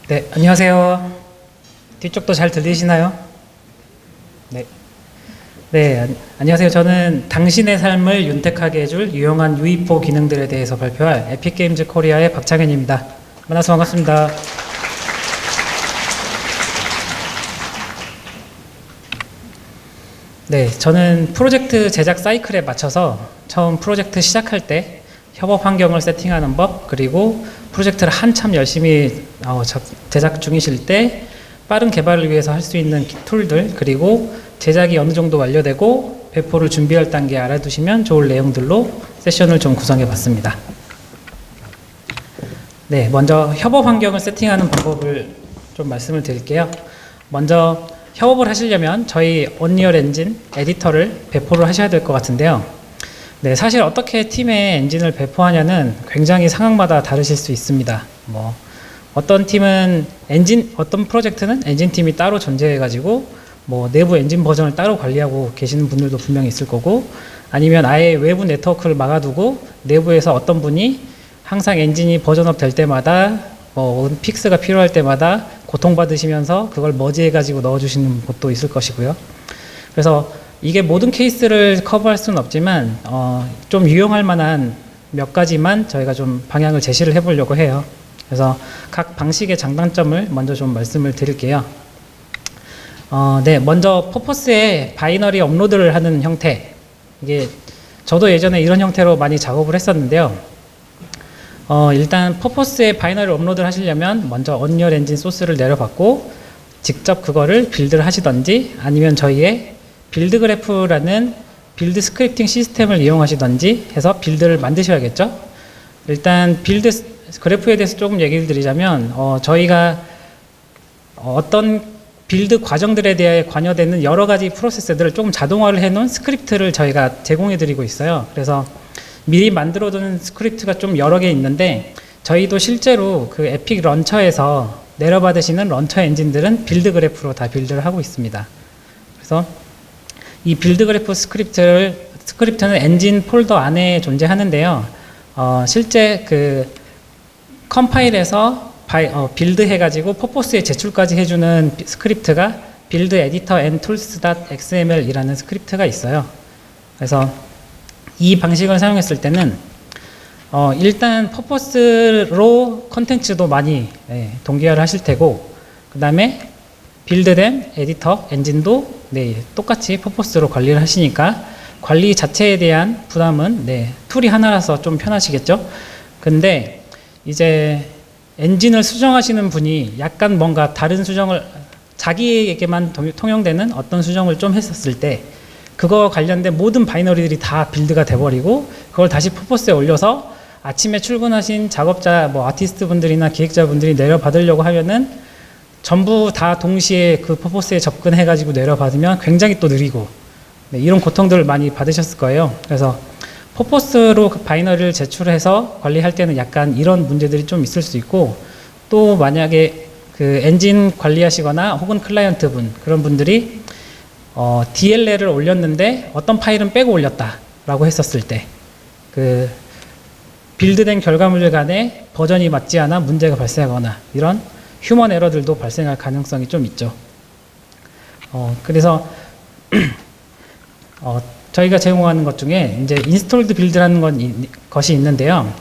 네, 안녕하세요. 뒤쪽도 잘 들리시나요? 네. 네, 안녕하세요. 저는 당신의 삶을 윤택하게 해줄 유용한 유의포 기능들에 대해서 발표할 에픽게임즈 코리아의 박창현입니다. 만나서 반갑습니다. 네, 저는 프로젝트 제작 사이클에 맞춰서 처음 프로젝트 시작할 때 협업 환경을 세팅하는 법, 그리고 프로젝트를 한참 열심히 제작 중이실 때 빠른 개발을 위해서 할 수 있는 툴들, 그리고 제작이 어느 정도 완료되고 배포를 준비할 단계 알아두시면 좋을 내용들로 세션을 좀 구성해 봤습니다. 네, 먼저 협업 환경을 세팅하는 방법을 좀 말씀을 드릴게요. 먼저 협업을 하시려면 저희 언리얼 엔진 에디터를 배포를 하셔야 될 것 같은데요. 네, 사실 어떻게 팀의 엔진을 배포하냐는 굉장히 상황마다 다르실 수 있습니다. 어떤 팀은 어떤 프로젝트는 엔진 팀이 따로 존재해가지고 내부 엔진 버전을 따로 관리하고 계시는 분들도 분명히 있을 거고, 아니면 아예 외부 네트워크를 막아두고 내부에서 어떤 분이 항상 엔진이 버전업 될 때마다 픽스가 필요할 때마다 고통받으시면서 그걸 머지해가지고 넣어주시는 곳도 있을 것이고요. 그래서 이게 모든 케이스를 커버할 수는 없지만 좀 유용할 만한 몇 가지만 저희가 좀 방향을 제시를 해보려고 해요. 그래서 각 방식의 장단점을 먼저 좀 말씀을 드릴게요. 네, 먼저 퍼포스에 바이너리 업로드를 하는 형태. 이게 저도 예전에 이런 형태로 많이 작업을 했었는데요. 일단 퍼포스에 바이너리 업로드를 하시려면 먼저 언리얼 엔진 소스를 내려받고 직접 그거를 빌드를 하시던지, 아니면 저희의 빌드 그래프라는 빌드 스크립팅 시스템을 이용하시던지 해서 빌드를 만드셔야겠죠. 일단 빌드 그래프에 대해서 조금 얘기를 드리자면 저희가 어떤 빌드 과정들에 대해 관여되는 여러 가지 프로세스들을 조금 자동화를 해놓은 스크립트를 저희가 제공해 드리고 있어요. 그래서 미리 만들어두는 스크립트가 좀 여러 개 있는데, 저희도 실제로 그 에픽 런처에서 내려받으시는 런처 엔진들은 빌드 그래프로 다 빌드를 하고 있습니다. 그래서 이 빌드 그래프 스크립트는 엔진 폴더 안에 존재하는데요. 실제 그 컴파일에서 빌드 해가지고 퍼포스에 제출까지 해주는 스크립트가 빌드 에디터 앤 툴스.xml 이라는 스크립트가 있어요. 그래서 이 방식을 사용했을 때는 일단 퍼포스로 컨텐츠도 많이 동기화를 하실 테고, 그 다음에 빌드된 에디터 엔진도 똑같이 퍼포스로 관리를 하시니까 관리 자체에 대한 부담은 툴이 하나라서 좀 편하시겠죠. 근데 이제 엔진을 수정하시는 분이 약간 뭔가 다른 수정을, 자기에게만 통용되는 어떤 수정을 좀 했었을 때 그거 관련된 모든 바이너리들이 다 빌드가 돼버리고, 그걸 다시 퍼포스에 올려서 아침에 출근하신 작업자 아티스트 분들이나 기획자 분들이 내려받으려고 하면은 전부 다 동시에 그 퍼포스에 접근해 가지고 내려받으면 굉장히 또 느리고, 이런 고통들을 많이 받으셨을 거예요. 그래서 퍼포스로 그 바이너리를 제출해서 관리할 때는 약간 이런 문제들이 좀 있을 수 있고, 또 만약에 그 엔진 관리하시거나 혹은 클라이언트 분, 그런 분들이 DLL을 올렸는데 어떤 파일은 빼고 올렸다 라고 했었을 때 그 빌드된 결과물 간에 버전이 맞지 않아 문제가 발생하거나 이런 휴먼 에러들도 발생할 가능성이 좀 있죠. 그래서 저희가 제공하는 것 중에 이제 인스톨드 빌드라는 것이 있는데요.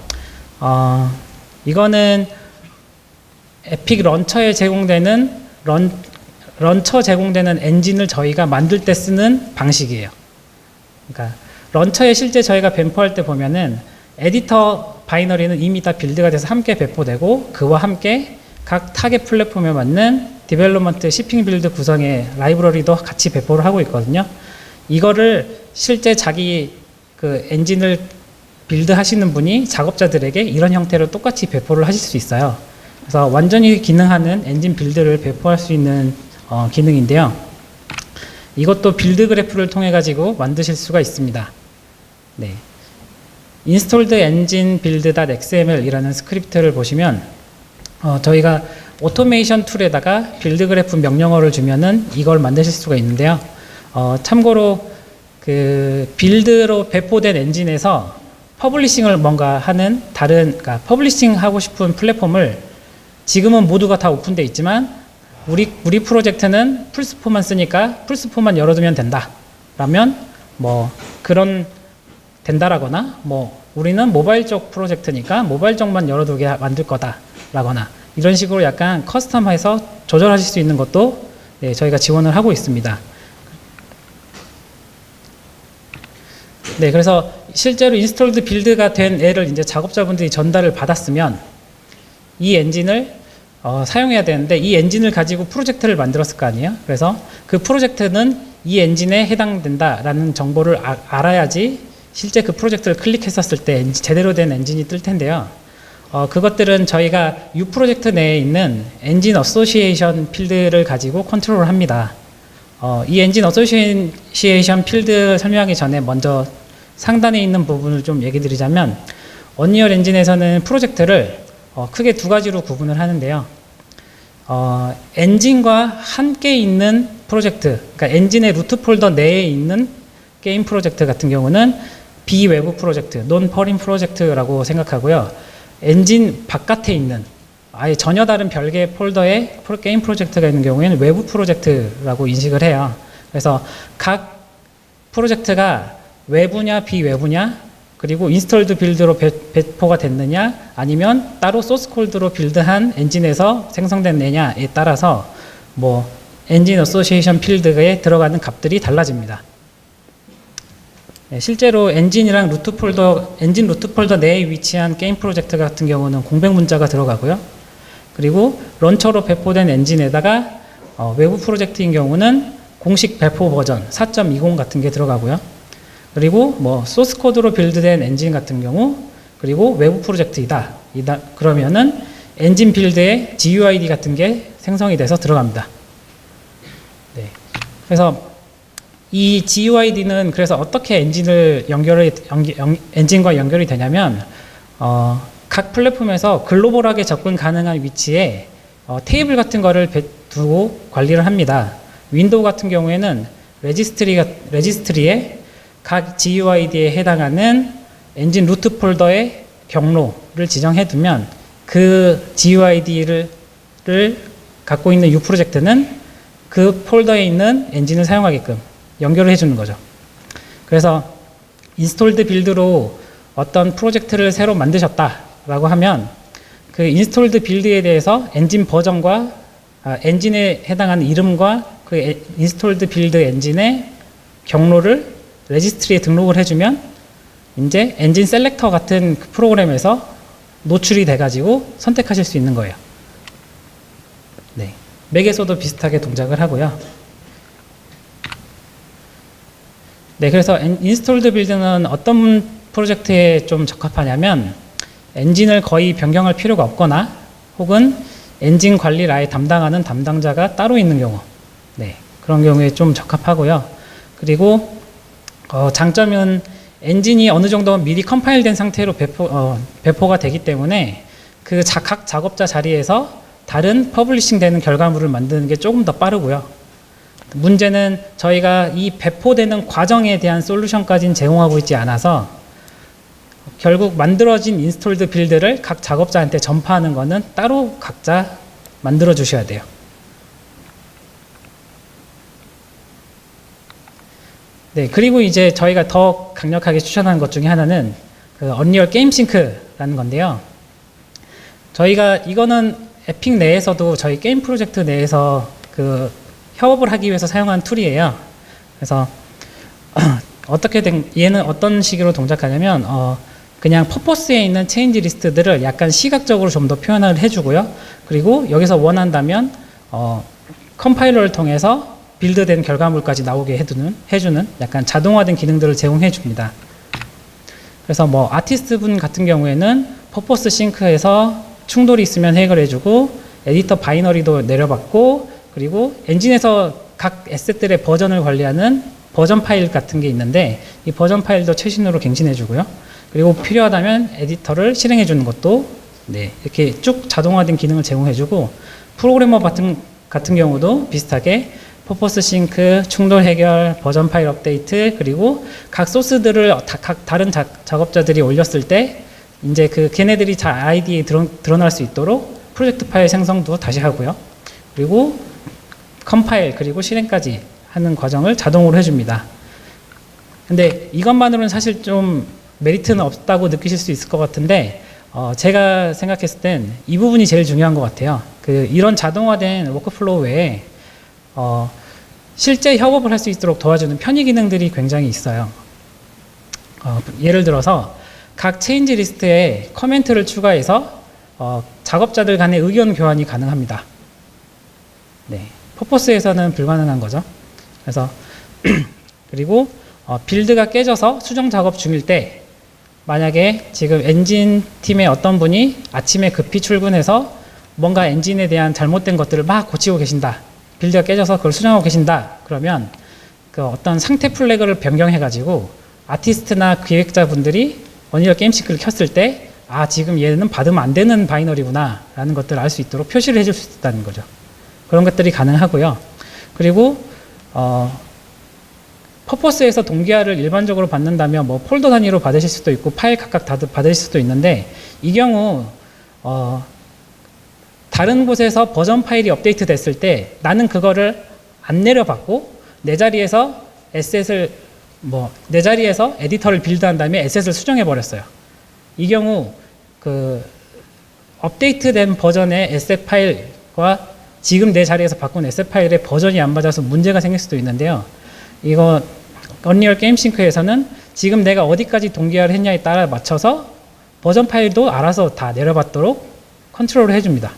이거는 에픽 런처에 제공되는 런처 제공되는 엔진을 저희가 만들 때 쓰는 방식이에요. 그러니까 런처에 실제 저희가 배포할 때 보면은 에디터 바이너리는 이미 다 빌드가 돼서 함께 배포되고, 그와 함께 각 타겟 플랫폼에 맞는 디벨롭먼트 shipping 빌드 구성의 라이브러리도 같이 배포를 하고 있거든요. 이거를 실제 자기 그 엔진을 빌드 하시는 분이 작업자들에게 이런 형태로 똑같이 배포를 하실 수 있어요. 그래서 완전히 기능하는 엔진 빌드를 배포할 수 있는 기능인데요. 이것도 빌드 그래프를 통해 가지고 만드실 수가 있습니다. 네. installed engine build.xml 이라는 스크립트를 보시면 저희가 오토메이션 툴에다가 빌드 그래프 명령어를 주면은 이걸 만드실 수가 있는데요. 참고로 그 빌드로 배포된 엔진에서 퍼블리싱을 뭔가 하는 다른, 그러니까 퍼블리싱 하고 싶은 플랫폼을 지금은 모두가 다 오픈돼 있지만 우리 프로젝트는 플스4만 쓰니까 플스4만 열어두면 된다. 라면 뭐 그런 된다라거나 뭐 우리는 모바일 쪽 프로젝트니까 모바일 쪽만 열어두게 만들 거다라거나 이런 식으로 약간 커스텀해서 조절하실 수 있는 것도 네, 저희가 지원을 하고 있습니다. 네, 그래서 실제로 인스톨드 빌드가 된 애를 이제 작업자분들이 전달을 받았으면 이 엔진을 사용해야 되는데 이 엔진을 가지고 프로젝트를 만들었을 거 아니에요. 그래서 그 프로젝트는 이 엔진에 해당된다라는 정보를 알아야지 실제 그 프로젝트를 클릭했었을 때 제대로 된 엔진이 뜰 텐데요. 그것들은 저희가 U 프로젝트 내에 있는 엔진 어소시에이션 필드를 가지고 컨트롤을 합니다. 이 엔진 어소시에이션 필드 설명하기 전에 먼저 상단에 있는 부분을 좀 얘기 드리자면 언리얼 엔진에서는 프로젝트를 크게 두 가지로 구분을 하는데요. 엔진과 함께 있는 프로젝트, 그러니까 엔진의 루트 폴더 내에 있는 게임 프로젝트 같은 경우는 비외부 프로젝트, 논퍼린 프로젝트라고 생각하고요. 엔진 바깥에 있는 아예 전혀 다른 별개의 폴더에 게임 프로젝트가 있는 경우에는 외부 프로젝트라고 인식을 해요. 그래서 각 프로젝트가 외부냐 비외부냐 그리고 인스톨드 빌드로 배포가 됐느냐 아니면 따로 소스 코드로 빌드한 엔진에서 생성된 애냐에 따라서 뭐 엔진 어소시에이션 필드에 들어가는 값들이 달라집니다. 네, 실제로 엔진이랑 엔진 루트 폴더 내에 위치한 게임 프로젝트 같은 경우는 공백 문자가 들어가고요. 그리고 런처로 배포된 엔진에다가 외부 프로젝트인 경우는 공식 배포 버전 4.20 같은 게 들어가고요. 그리고 뭐 소스 코드로 빌드된 엔진 같은 경우 그리고 외부 프로젝트이다. 그러면은 엔진 빌드에 GUID 같은 게 생성이 돼서 들어갑니다. 네. 그래서 이 GUID는 그래서 어떻게 엔진과 연결이 되냐면 각 플랫폼에서 글로벌하게 접근 가능한 위치에 테이블 같은 거를 두고 관리를 합니다. 윈도우 같은 경우에는 레지스트리에 각 GUID에 해당하는 엔진 루트 폴더의 경로를 지정해 두면 그 GUID를 갖고 있는 U 프로젝트는 그 폴더에 있는 엔진을 사용하게끔 연결을 해주는 거죠. 그래서 인스톨드 빌드로 어떤 프로젝트를 새로 만드셨다라고 하면 그 인스톨드 빌드에 대해서 엔진 버전과 엔진에 해당하는 이름과 그 인스톨드 빌드 엔진의 경로를 레지스트리에 등록을 해주면 이제 엔진 셀렉터 같은 그 프로그램에서 노출이 돼가지고 선택하실 수 있는 거예요. 네, 맥에서도 비슷하게 동작을 하고요. 네, 그래서 인스톨드 빌드는 어떤 프로젝트에 좀 적합하냐면 엔진을 거의 변경할 필요가 없거나 혹은 엔진 관리를 아예 담당하는 담당자가 따로 있는 경우, 네, 그런 경우에 좀 적합하고요. 그리고 장점은 엔진이 어느 정도 미리 컴파일된 상태로 배포가 되기 때문에 그 각 작업자 자리에서 다른 퍼블리싱 되는 결과물을 만드는 게 조금 더 빠르고요. 문제는 저희가 이 배포되는 과정에 대한 솔루션까지는 제공하고 있지 않아서 결국 만들어진 인스톨드 빌드를 각 작업자한테 전파하는 거는 따로 각자 만들어 주셔야 돼요. 네, 그리고 이제 저희가 더 강력하게 추천하는 것 중에 하나는 그 언리얼 게임 싱크라는 건데요. 저희가 이거는 에픽 내에서도 저희 게임 프로젝트 내에서 그 협업을 하기 위해서 사용한 툴이에요. 그래서 얘는 어떤 식으로 동작하냐면 그냥 퍼포스에 있는 체인지 리스트들을 약간 시각적으로 좀 더 표현을 해주고요. 그리고 여기서 원한다면 컴파일러를 통해서 빌드된 결과물까지 나오게 해주는 약간 자동화된 기능들을 제공해 줍니다. 그래서 뭐 아티스트 분 같은 경우에는 퍼포스 싱크에서 충돌이 있으면 해결해주고 에디터 바이너리도 내려받고 그리고 엔진에서 각 에셋들의 버전을 관리하는 버전 파일 같은 게 있는데 이 버전 파일도 최신으로 갱신해주고요. 그리고 필요하다면 에디터를 실행해주는 것도 네, 이렇게 쭉 자동화된 기능을 제공해주고 프로그래머 같은 경우도 비슷하게 퍼포스 싱크, 충돌 해결, 버전 파일 업데이트 그리고 각 소스들을 각 다른 작업자들이 올렸을 때 이제 그 걔네들이 아이디에 드러날 수 있도록 프로젝트 파일 생성도 다시 하고요. 그리고 컴파일 그리고 실행까지 하는 과정을 자동으로 해줍니다. 근데 이것만으로는 사실 좀 메리트는 없다고 느끼실 수 있을 것 같은데 제가 생각했을 땐 이 부분이 제일 중요한 것 같아요. 이런 자동화된 워크플로우 외에 실제 협업을 할 수 있도록 도와주는 편의 기능들이 굉장히 있어요. 예를 들어서 각 체인지 리스트에 커멘트를 추가해서 작업자들 간의 의견 교환이 가능합니다. 네, 퍼포스에서는 불가능한 거죠. 그래서 그리고 빌드가 깨져서 수정 작업 중일 때 만약에 지금 엔진 팀의 어떤 분이 아침에 급히 출근해서 뭔가 엔진에 대한 잘못된 것들을 막 고치고 계신다. 빌드가 깨져서 그걸 수정하고 계신다. 그러면 그 어떤 상태 플래그를 변경해 가지고 아티스트나 기획자분들이 언리얼 게임싱크를 켰을 때 지금 얘는 받으면 안 되는 바이너리구나 라는 것들을 알 수 있도록 표시를 해줄 수 있다는 거죠. 그런 것들이 가능하고요. 그리고 퍼포스에서 동기화를 일반적으로 받는다면 뭐 폴더 단위로 받으실 수도 있고 파일 각각 받으실 수도 있는데 이 경우 다른 곳에서 버전 파일이 업데이트 됐을 때 나는 그거를 안 내려받고 내 자리에서 내 자리에서 에디터를 빌드한 다음에 에셋을 수정해 버렸어요. 이 경우 업데이트된 버전의 에셋 파일과 지금 내 자리에서 바꾼 에셋 파일의 버전이 안 맞아서 문제가 생길 수도 있는데요. 이거 언리얼 게임싱크에서는 지금 내가 어디까지 동기화를 했냐에 따라 맞춰서 버전 파일도 알아서 다 내려받도록 컨트롤을 해줍니다.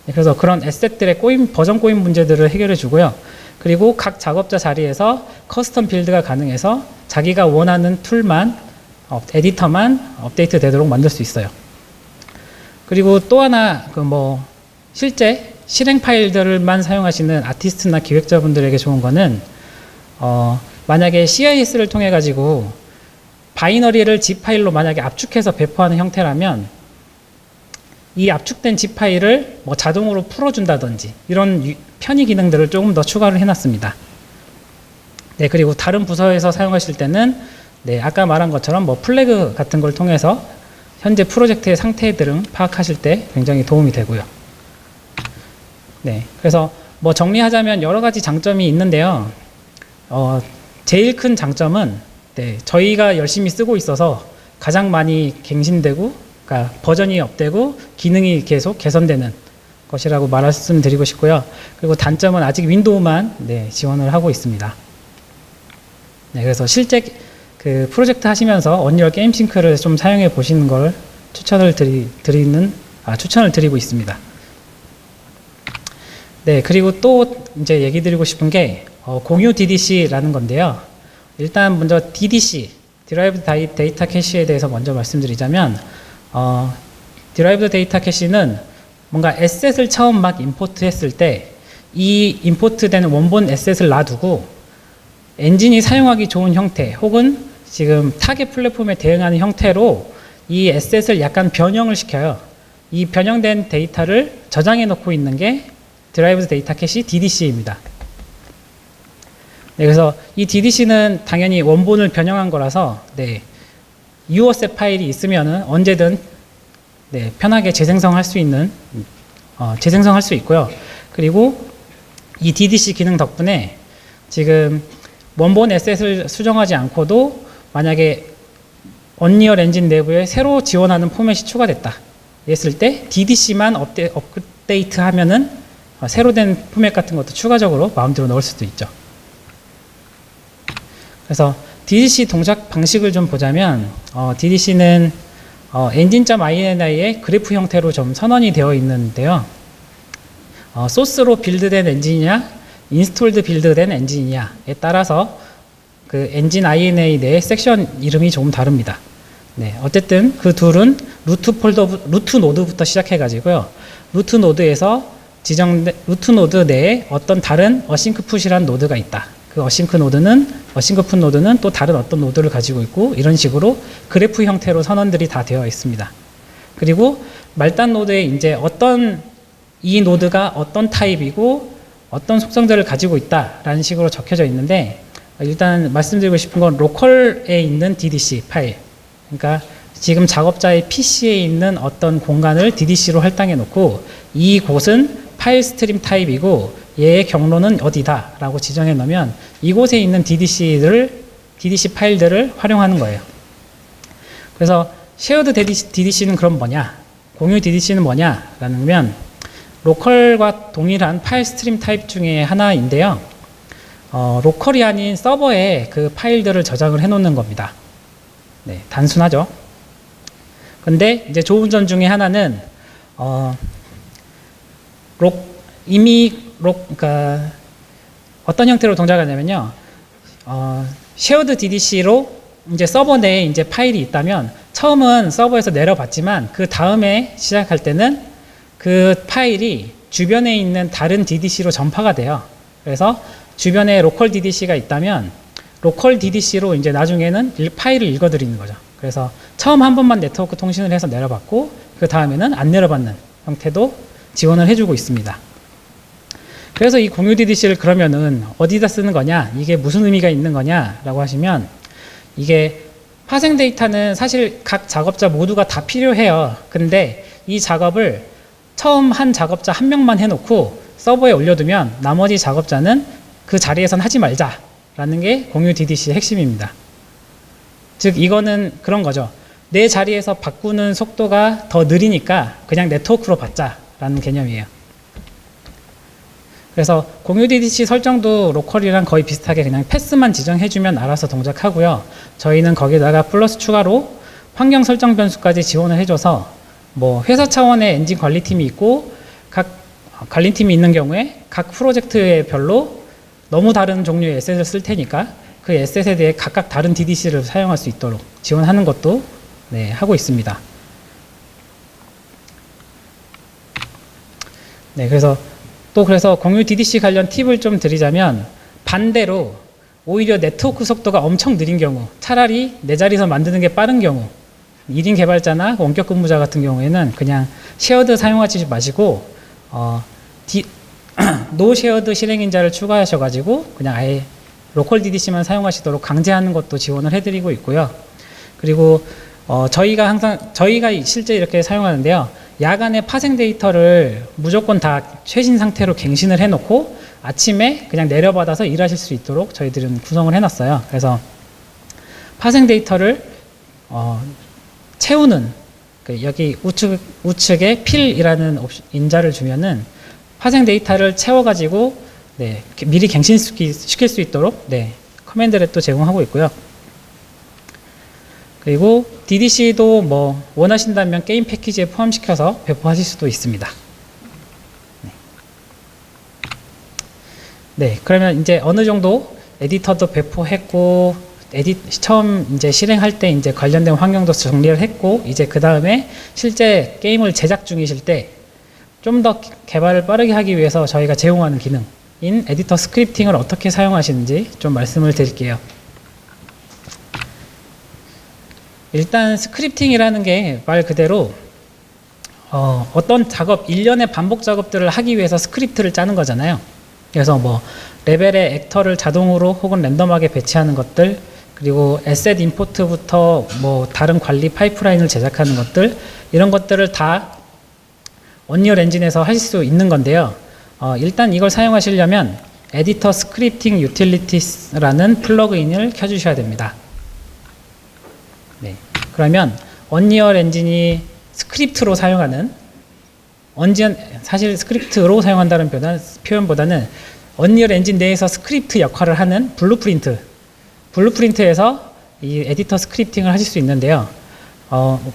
그래서 그런 에셋들의 버전 꼬임 문제들을 해결해 주고요. 그리고 각 작업자 자리에서 커스텀 빌드가 가능해서 자기가 원하는 툴만, 에디터만 업데이트 되도록 만들 수 있어요. 그리고 또 하나, 실제 실행 파일들만 사용하시는 아티스트나 기획자분들에게 좋은 거는, 만약에 CIS를 통해 가지고 바이너리를 zip 파일로 만약에 압축해서 배포하는 형태라면 이 압축된 zip 파일을 자동으로 풀어준다든지 이런 편의 기능들을 조금 더 추가를 해놨습니다. 네, 그리고 다른 부서에서 사용하실 때는 아까 말한 것처럼 플래그 같은 걸 통해서 현재 프로젝트의 상태들을 파악하실 때 굉장히 도움이 되고요. 네, 그래서 정리하자면 여러 가지 장점이 있는데요. 제일 큰 장점은 저희가 열심히 쓰고 있어서 가장 많이 갱신되고 그러니까 버전이 업되고 기능이 계속 개선되는 것이라고 말씀드리고 싶고요. 그리고 단점은 아직 윈도우만 지원을 하고 있습니다. 네, 그래서 실제 프로젝트 하시면서 언리얼 게임싱크를 좀 사용해 보시는 걸 추천을 드리고 있습니다. 네, 그리고 또 이제 얘기 드리고 싶은 게 공유 DDC라는 건데요. 일단 먼저 DDC, Derived Data Cache에 대해서 먼저 말씀드리자면 Derived Data Cache는 뭔가 에셋을 처음 막 임포트 했을 때 이 임포트된 원본 에셋을 놔두고 엔진이 사용하기 좋은 형태 혹은 지금 타겟 플랫폼에 대응하는 형태로 이 에셋을 약간 변형을 시켜요. 이 변형된 데이터를 저장해 놓고 있는 게 Derived Data Cache DDC입니다. 네, 그래서 이 DDC는 당연히 원본을 변형한 거라서 유어셋 파일이 있으면은 언제든 편하게 재생성할 수 있고요. 그리고 이 DDC 기능 덕분에 지금 원본 에셋을 수정하지 않고도 만약에 언리얼 엔진 내부에 새로 지원하는 포맷이 추가됐다 했을 때 DDC만 업데이트 하면은 새로 된 포맷 같은 것도 추가적으로 마음대로 넣을 수도 있죠. 그래서 DDC 동작 방식을 좀 보자면 DDC는 engine.ini의 그래프 형태로 좀 선언이 되어 있는데요. 소스로 빌드된 엔진이냐 인스톨드 빌드된 엔진이냐에 따라서 그 엔진 INA 내의 섹션 이름이 조금 다릅니다. 네, 어쨌든 그 둘은 루트 노드부터 시작해 가지고요. 루트 노드에서 루트 노드 내에 어떤 다른 어싱크 풋이라는 노드가 있다. 그 어싱크 풋 노드는 또 다른 어떤 노드를 가지고 있고 이런 식으로 그래프 형태로 선언들이 다 되어 있습니다. 그리고 말단 노드에 이제 이 노드가 어떤 타입이고 어떤 속성들을 가지고 있다라는 식으로 적혀져 있는데 일단 말씀드리고 싶은 건 로컬에 있는 DDC 파일. 그러니까 지금 작업자의 PC에 있는 어떤 공간을 DDC로 할당해 놓고 이 곳은 파일 스트림 타입이고 얘의 경로는 어디다 라고 지정해 놓으면 이곳에 있는 DDC 파일들을 활용하는 거예요. 그래서 쉐어드 DDC는 그럼 뭐냐? 공유 DDC는 뭐냐? 라면 로컬과 동일한 파일 스트림 타입 중에 하나인데요. 로컬이 아닌 서버에 그 파일들을 저장을 해 놓는 겁니다. 네, 단순하죠. 근데 이제 좋은 점 중에 하나는 그러니까 어떤 형태로 동작하냐면요. 쉐어드 DDC로 이제 서버 내에 이제 파일이 있다면 처음은 서버에서 내려봤지만 그 다음에 시작할 때는 그 파일이 주변에 있는 다른 DDC로 전파가 돼요. 그래서 주변에 로컬 DDC가 있다면 로컬 DDC로 이제 나중에는 파일을 읽어드리는 거죠. 그래서 처음 한 번만 네트워크 통신을 해서 내려봤고 그 다음에는 안 내려받는 형태도 지원을 해주고 있습니다. 그래서 이 공유 DDC를 그러면은 어디다 쓰는 거냐, 이게 무슨 의미가 있는 거냐 라고 하시면 이게 파생 데이터는 사실 각 작업자 모두가 다 필요해요. 근데 이 작업을 처음 한 작업자 한 명만 해놓고 서버에 올려두면 나머지 작업자는 그 자리에선 하지 말자라는 게 공유 DDC의 핵심입니다. 즉 이거는 그런 거죠. 내 자리에서 바꾸는 속도가 더 느리니까 그냥 네트워크로 받자라는 개념이에요. 그래서 공유 DDC 설정도 로컬이랑 거의 비슷하게 그냥 패스만 지정해주면 알아서 동작하고요. 저희는 거기다가 플러스 추가로 환경 설정 변수까지 지원을 해줘서 뭐 회사 차원의 엔진 관리팀이 있고 각 관리팀이 있는 경우에 각 프로젝트에 별로 너무 다른 종류의 에셋을 쓸 테니까 그 에셋에 대해 각각 다른 DDC를 사용할 수 있도록 지원하는 것도 네, 하고 있습니다. 네, 그래서 공유 DDC 관련 팁을 좀 드리자면 반대로 오히려 네트워크 속도가 엄청 느린 경우, 차라리 내 자리에서 만드는 게 빠른 경우 1인 개발자나 원격 근무자 같은 경우에는 그냥 쉐어드 사용하지 마시고 노 쉐어드 실행인자를 추가하셔가지고 그냥 아예 로컬 DDC만 사용하시도록 강제하는 것도 지원을 해드리고 있고요. 그리고 저희가 실제 이렇게 사용하는데요. 야간에 파생 데이터를 무조건 다 최신 상태로 갱신을 해놓고 아침에 그냥 내려받아서 일하실 수 있도록 저희들은 구성을 해놨어요. 그래서 파생 데이터를 채우는 여기 우측에 필이라는 인자를 주면은 파생 데이터를 채워가지고 네, 미리 갱신시킬 수 있도록 네, 커맨드를 또 제공하고 있고요. 그리고 DDC도 뭐 원하신다면 게임 패키지에 포함시켜서 배포하실 수도 있습니다. 네, 그러면 이제 어느 정도 에디터도 배포했고 처음 이제 실행할 때 이제 관련된 환경도 정리를 했고 이제 그 다음에 실제 게임을 제작 중이실 때 좀 더 개발을 빠르게 하기 위해서 저희가 제공하는 기능인 에디터 스크립팅을 어떻게 사용하시는지 좀 말씀을 드릴게요. 일단 스크립팅이라는 게 말 그대로 어떤 작업, 일련의 반복 작업들을 하기 위해서 스크립트를 짜는 거잖아요. 그래서 뭐 레벨의 액터를 자동으로 혹은 랜덤하게 배치하는 것들, 그리고 에셋 임포트부터 뭐 다른 관리 파이프라인을 제작하는 것들, 이런 것들을 다 언리얼 엔진에서 하실 수 있는 건데요. 일단 이걸 사용하시려면 에디터 스크립팅 유틸리티스라는 플러그인을 켜주셔야 됩니다. 네. 그러면 언리얼 엔진이 스크립트로 사용하는 사실 스크립트로 사용한다는 표현보다는 언리얼 엔진 내에서 스크립트 역할을 하는 블루프린트에서 이 에디터 스크립팅을 하실 수 있는데요.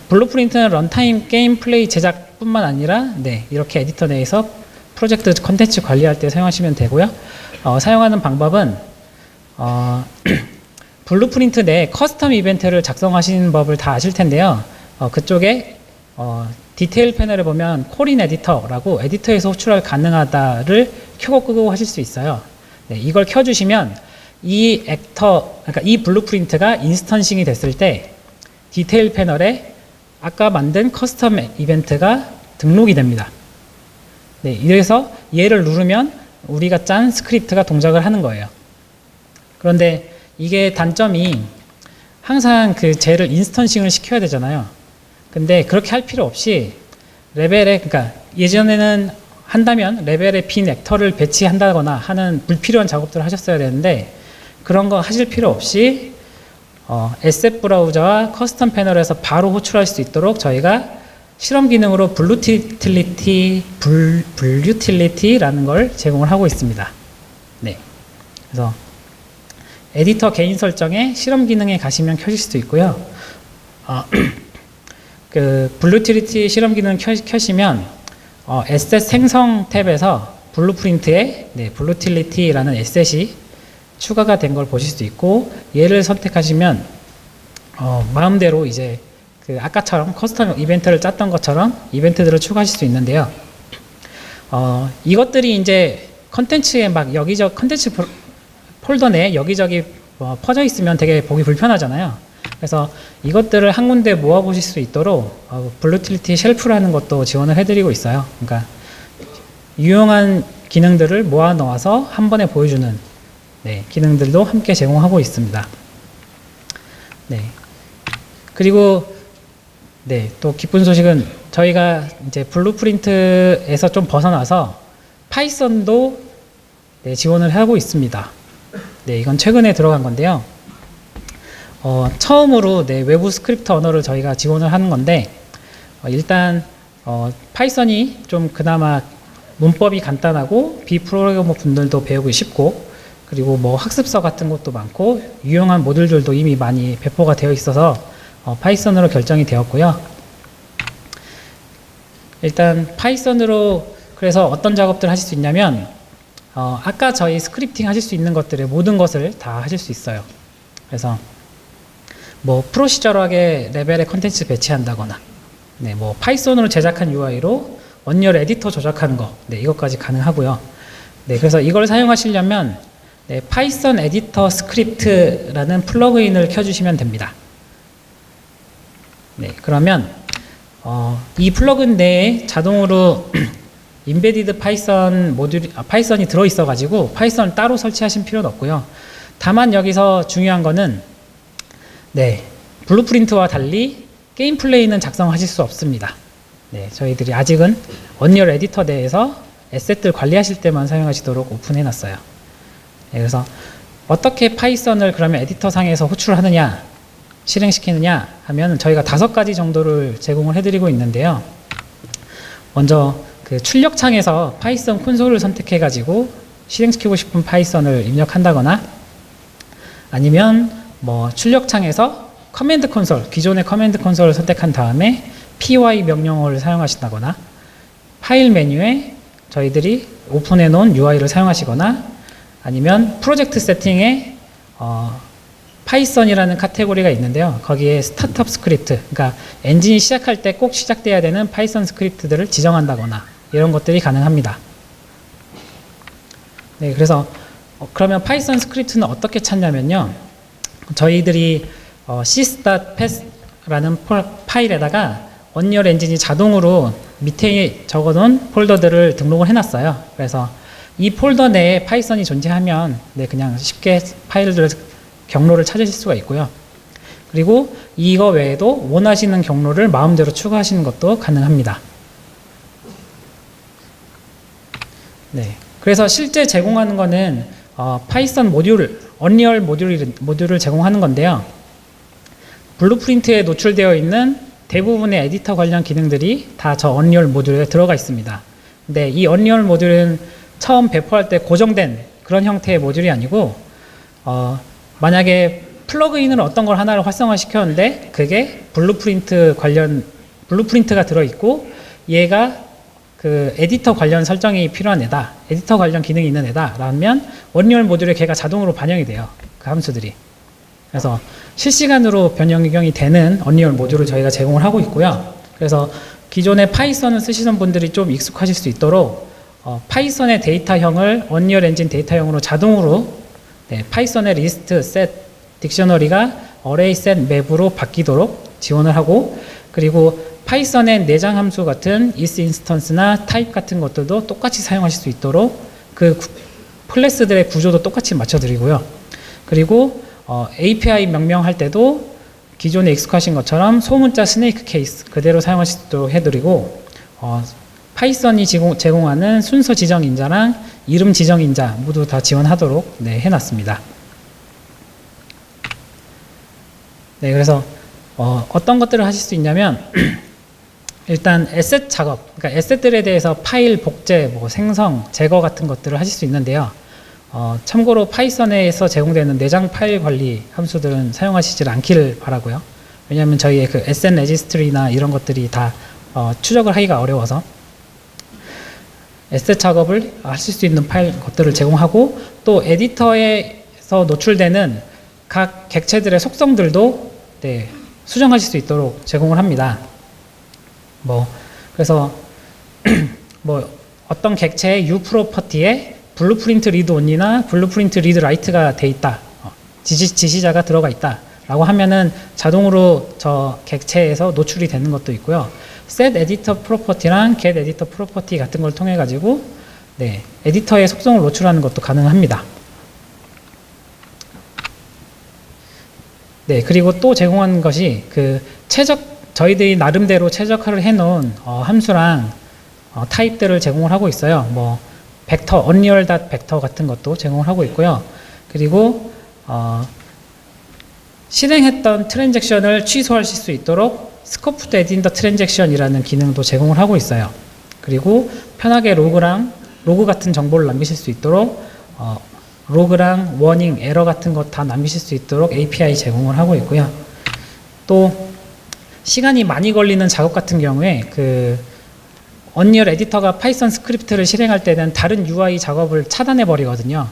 블루프린트는 런타임 게임 플레이 제작뿐만 아니라 네, 이렇게 에디터 내에서 프로젝트 컨텐츠 관리할 때 사용하시면 되고요. 사용하는 방법은 블루프린트 내 커스텀 이벤트를 작성하시는 법을 다 아실 텐데요. 그쪽에 디테일 패널에 보면 콜인 에디터라고 에디터에서 호출할 가능하다를 켜고 끄고 하실 수 있어요. 네, 이걸 켜주시면 그러니까 이 블루프린트가 인스턴싱이 됐을 때 디테일 패널에 아까 만든 커스텀 이벤트가 등록이 됩니다. 네, 이래서 얘를 누르면 우리가 짠 스크립트가 동작을 하는 거예요. 그런데 이게 단점이 항상 그 쟤를 인스턴싱을 시켜야 되잖아요. 근데 그렇게 할 필요 없이 레벨에, 그러니까 예전에는 한다면 레벨에 빈 액터를 배치한다거나 하는 불필요한 작업들을 하셨어야 되는데 그런 거 하실 필요 없이 에셋 브라우저와 커스텀 패널에서 바로 호출할 수 있도록 저희가 실험 기능으로 불유틸리티라는 걸 제공을 하고 있습니다. 네. 그래서 에디터 개인 설정에 실험 기능에 가시면 켜질 수도 있고요. 그 블루틸리티 실험 기능 켜시면 에셋 생성 탭에서 블루프린트에 블루틸리티라는 에셋이 추가가 된 걸 보실 수 있고, 얘를 선택하시면 마음대로 이제 그 아까처럼 커스텀 이벤트를 짰던 것처럼 이벤트들을 추가하실 수 있는데요. 이것들이 이제 컨텐츠에 막 여기저기 컨텐츠 폴더 내에 여기저기 퍼져 있으면 되게 보기 불편하잖아요. 그래서 이것들을 한 군데 모아 보실 수 있도록 블루틸리티 쉘프라는 것도 지원을 해드리고 있어요. 그러니까 유용한 기능들을 모아 놓아서 한 번에 보여주는 기능들도 함께 제공하고 있습니다. 그리고 또 기쁜 소식은 저희가 이제 블루프린트에서 좀 벗어나서 파이썬도 지원을 하고 있습니다. 이건 최근에 들어간 건데요. 처음으로 외부 스크립트 언어를 저희가 지원을 하는 건데, 일단 파이썬이 좀 그나마 문법이 간단하고 비프로그래머 분들도 배우기 쉽고, 그리고 뭐 학습서 같은 것도 많고 유용한 모듈들도 이미 많이 배포가 되어 있어서 파이썬으로 결정이 되었고요. 일단 파이썬으로 그래서 어떤 작업들 하실 수 있냐면 아까 저희 스크립팅 하실 수 있는 것들의 모든 것을 다 하실 수 있어요. 그래서 뭐 프로시저럴하게 레벨의 컨텐츠 배치한다거나 뭐 파이썬으로 제작한 UI로 언리얼 에디터 조작하는 거 이것까지 가능하고요. 그래서 이걸 사용하시려면 파이썬 에디터 스크립트라는 플러그인을 켜주시면 됩니다. 그러면 이 플러그인 내에 자동으로 인베디드 파이썬 파이썬이 들어있어 가지고 파이썬을 따로 설치하신 필요는 없고요. 다만 여기서 중요한 거는 블루프린트와 달리 게임 플레이는 작성하실 수 없습니다. 저희들이 아직은 언리얼 에디터 내에서 에셋들 관리하실 때만 사용하시도록 오픈해 놨어요. 그래서 어떻게 파이썬을 그러면 에디터 상에서 호출하느냐, 실행시키느냐 하면 저희가 5가지 정도를 제공을 해드리고 있는데요. 먼저 그 출력창에서 파이썬 콘솔을 선택해 가지고 실행시키고 싶은 파이썬을 입력한다거나, 아니면 뭐 출력창에서 커맨드 콘솔, 기존의 커맨드 콘솔을 선택한 다음에 py 명령어를 사용하신다거나, 파일 메뉴에 저희들이 오픈해 놓은 UI를 사용하시거나, 아니면 프로젝트 세팅에 파이썬이라는 카테고리가 있는데요. 거기에 스타트업 스크립트, 그러니까 엔진이 시작할 때 꼭 시작돼야 되는 파이썬 스크립트들을 지정한다거나 이런 것들이 가능합니다. 그래서 그러면 파이썬 스크립트는 어떻게 찾냐면요. 저희들이 sys.path라는 파일에다가 언리얼 엔진이 자동으로 밑에 적어놓은 폴더들을 등록을 해놨어요. 그래서 이 폴더 내에 파이썬이 존재하면 그냥 쉽게 파일들 경로를 찾으실 수가 있고요. 그리고 이거 외에도 원하시는 경로를 마음대로 추가하시는 것도 가능합니다. 그래서 실제 제공하는 거는 파이썬 모듈, 언리얼 모듈을 제공하는 건데요. 블루프린트에 노출되어 있는 대부분의 에디터 관련 기능들이 다 저 언리얼 모듈에 들어가 있습니다. 근데 이 언리얼 모듈은 처음 배포할 때 고정된 그런 형태의 모듈이 아니고 만약에 플러그인을 어떤 걸 하나를 활성화 시켰는데 그게 블루프린트가 들어있고 얘가 그 에디터 관련 설정이 필요한 애다, 에디터 관련 기능이 있는 애다 라면 언리얼 모듈에 걔가 자동으로 반영이 돼요. 그 함수들이. 그래서 실시간으로 변경이 되는 언리얼 모듈을 저희가 제공을 하고 있고요. 그래서 기존에 파이썬을 쓰시던 분들이 좀 익숙하실 수 있도록 파이썬의 데이터형을 언리얼 엔진 데이터형으로 자동으로 파이썬의 리스트, 셋, 딕셔너리가 어레이, 셋, 맵으로 바뀌도록 지원을 하고, 그리고 파이썬의 내장 함수 같은 is 인스턴스나 타입 같은 것들도 똑같이 사용하실 수 있도록 그 클래스들의 구조도 똑같이 맞춰드리고요. 그리고 API 명령할 때도 기존에 익숙하신 것처럼 소문자 스네이크 케이스 그대로 사용하실 수 있도록 해드리고 파이썬이 제공하는 순서 지정 인자랑 이름 지정 인자 모두 다 지원하도록 해놨습니다. 네, 그래서 어떤 것들을 하실 수 있냐면 일단 에셋 작업, 그러니까 에셋들에 대해서 파일 복제, 생성, 제거 같은 것들을 하실 수 있는데요. 참고로 파이썬에서 제공되는 내장 파일 관리 함수들은 사용하시지 않기를 바라고요. 왜냐하면 저희의 그 SN 레지스트리나 이런 것들이 다 추적을 하기가 어려워서 에셋 작업을 하실 수 있는 파일 것들을 제공하고 또 에디터에서 노출되는 각 객체들의 속성들도 수정하실 수 있도록 제공을 합니다. 그래서 어떤 객체의 U 프로퍼티에 블루프린트 리드 온리나 블루프린트 리드 라이트가 돼 있다. 지시자가 들어가 있다. 라고 하면은 자동으로 저 객체에서 노출이 되는 것도 있고요. set editor property랑 get editor property 같은 걸 통해 가지고 에디터의 속성을 노출하는 것도 가능합니다. 그리고 또 제공한 것이 저희들이 나름대로 최적화를 해놓은 함수랑 타입들을 제공을 하고 있어요. 벡터, unreal.vector 같은 것도 제공을 하고 있고요. 그리고 실행했던 트랜잭션을 취소하실 수 있도록 scoped edit the transaction이라는 기능도 제공을 하고 있어요. 그리고 편하게 로그 같은 정보를 남기실 수 있도록 로그랑 워닝, 에러 같은 것 다 남기실 수 있도록 API 제공을 하고 있고요. 또 시간이 많이 걸리는 작업 같은 경우에 언리얼 에디터가 파이썬 스크립트를 실행할 때는 다른 UI 작업을 차단해 버리거든요.